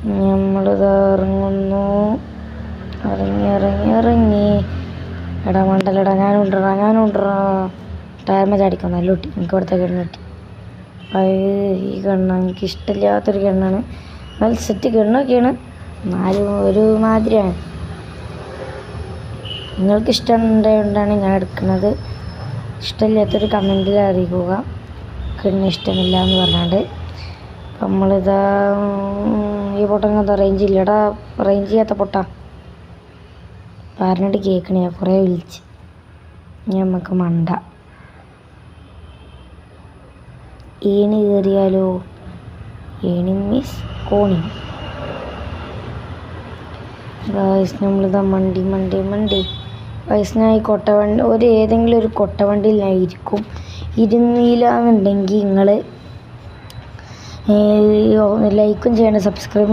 നമ്മളിത് ഇറങ്ങുന്നു. ഇറങ്ങി. എടാ മണ്ടല്ലടാ, ഞാനുണ്ടറാ ടയർമ ചാടിക്കാം. നല്ല കുട്ടി, എനിക്ക് ഇവിടുത്തെ കണ്ണ് കിട്ടി. ഈ കണ്ണ എനിക്കിഷ്ടമില്ലാത്തൊരു കണ്ണാണ്. നല്ല സെറ്റ് കണ്ണൊക്കെയാണ്, എന്നാലും ഒരു മാതിരിയാണ്. നിങ്ങൾക്ക് ഇഷ്ടമുണ്ടായതുകൊണ്ടാണ് ഞാൻ എടുക്കുന്നത്. ഇഷ്ടമില്ലാത്തൊരു കമൻറ്റിൽ അറിയിക്കുക, കണ്ണ് ഇഷ്ടമില്ല എന്ന് പറഞ്ഞാണ്ട്. നമ്മളിതാ ഈ പൊട്ടങ്ങനത്തെ റേഞ്ച് ഇല്ലടാ, റേഞ്ച് ചെയ്യാത്ത പൊട്ട പറഞ്ഞിട്ട് കേൾക്കണേ. കുറേ വിളിച്ച് നമുക്ക് മണ്ട. ഏണി കയറിയാലോ? ഏണി മീൻസ് കോണി. നമ്മളിതാ മണ്ടി വയസ്സിനായി കൊട്ടവണ്ടി ഏതെങ്കിലും ഒരു കൊട്ടവണ്ടിയിൽ ഞാൻ ഇരുന്നില്ല എന്നുണ്ടെങ്കിൽ നിങ്ങൾ ലൈക്കും ചെയ്യണം, സബ്സ്ക്രൈബും